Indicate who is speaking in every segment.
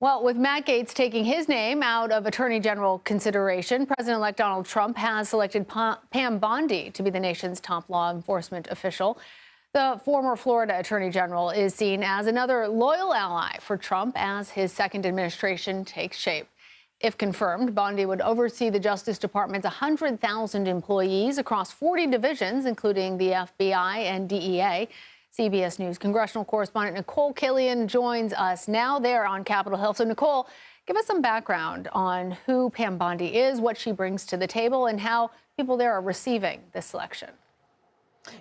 Speaker 1: Well, with Matt Gaetz taking his name out of Attorney General consideration, President-elect Donald Trump has selected Pam Bondi to be the nation's top law enforcement official. The former Florida Attorney General is seen as another loyal ally for Trump as his second administration takes shape. If confirmed, Bondi would oversee the Justice Department's 100,000 employees across 40 divisions, including the FBI and DEA. CBS News congressional correspondent Nikole Killion joins us now there on Capitol Hill. So, Nikole, give us some background on who Pam Bondi is, what she brings to the table, and how people there are receiving this selection.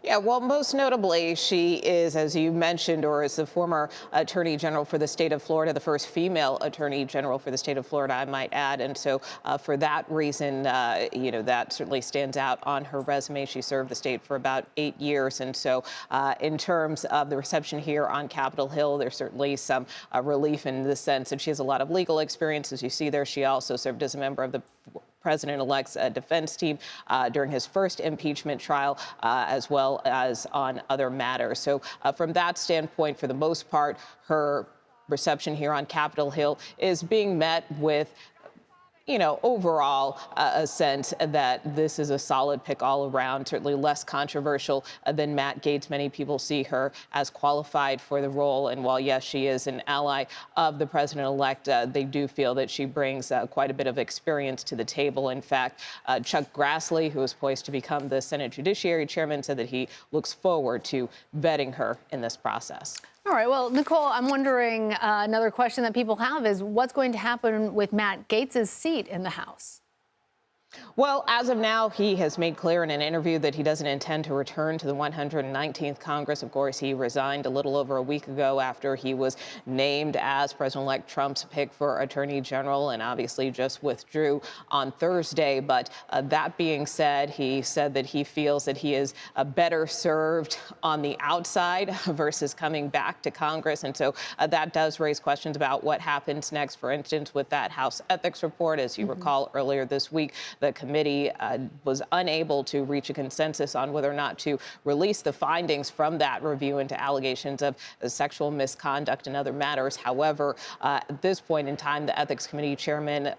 Speaker 2: Yeah, well, most notably, she is, as you mentioned, or is the former Attorney General for the state of Florida, the first female Attorney General for the state of Florida, I might add. And so for that reason, that certainly stands out on her resume. She served the state for about 8 years. And so in terms of the reception here on Capitol Hill, there's certainly some relief in the sense that she has a lot of legal experience. As you see there, she also served as a member of the President-elect's defense team during his first impeachment trial, as well as on other matters. So from that standpoint, for the most part, her reception here on Capitol Hill is being met with overall a sense that this is a solid pick all around, certainly less controversial than Matt Gaetz. Many people see her as qualified for the role. And while, yes, she is an ally of the president-elect, they do feel that she brings quite a bit of experience to the table. In fact, Chuck Grassley, who is poised to become the Senate Judiciary Chairman, said that he looks forward to vetting her in this process.
Speaker 1: All right. Well, Nikole, I'm wondering, another question that people have is what's going to happen with Matt Gaetz's seat in the House?
Speaker 2: Well, as of now, he has made clear in an interview that he doesn't intend to return to the 119th Congress. Of course, he resigned a little over a week ago after he was named as President-elect Trump's pick for Attorney General, and obviously just withdrew on Thursday. But that being said, he said that he feels that he is better served on the outside versus coming back to Congress. And so that does raise questions about what happens next. For instance, with that House ethics report, as you recall earlier this week, the committee was unable to reach a consensus on whether or not to release the findings from that review into allegations of sexual misconduct and other matters. However, at this point in time, the Ethics Committee Chairman,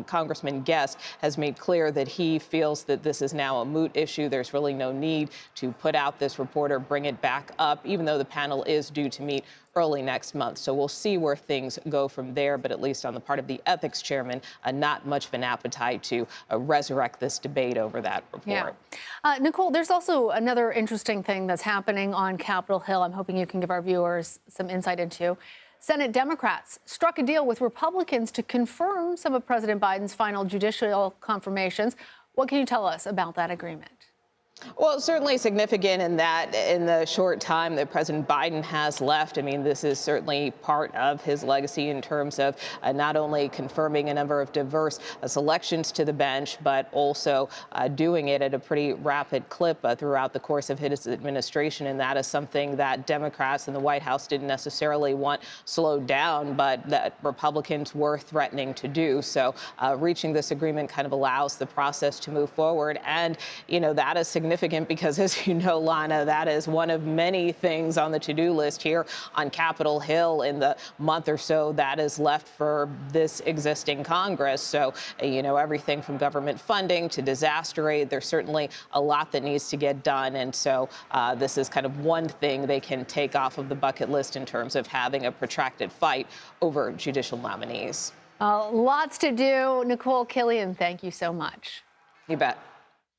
Speaker 2: Congressman Gaetz, has made clear that he feels that this is now a moot issue. There's really no need to put out this report or bring it back up, even though the panel is due to meet early next month. So we'll see where things go from there. But at least on the part of the ethics chairman, not much of an appetite to resurrect this debate over that report.
Speaker 1: Yeah. Nikole, there's also another interesting thing that's happening on Capitol Hill. I'm hoping you can give our viewers some insight into. Senate Democrats struck a deal with Republicans to confirm some of President Biden's final judicial confirmations. What can you tell us about that agreement?
Speaker 2: Well, certainly significant in that in the short time that President Biden has left. I mean, this is certainly part of his legacy in terms of not only confirming a number of diverse selections to the bench, but also doing it at a pretty rapid clip throughout the course of his administration. And that is something that Democrats in the White House didn't necessarily want slowed down, but that Republicans were threatening to do. So reaching this agreement kind of allows the process to move forward. And, that is significant because, as you know, Lana, that is one of many things on the to-do list here on Capitol Hill in the month or so that is left for this existing Congress. So, everything from government funding to disaster aid, there's certainly a lot that needs to get done. And so this is kind of one thing they can take off of the bucket list in terms of having a protracted fight over judicial nominees.
Speaker 1: Lots to do. Nikole Killion, thank you so much.
Speaker 2: You bet.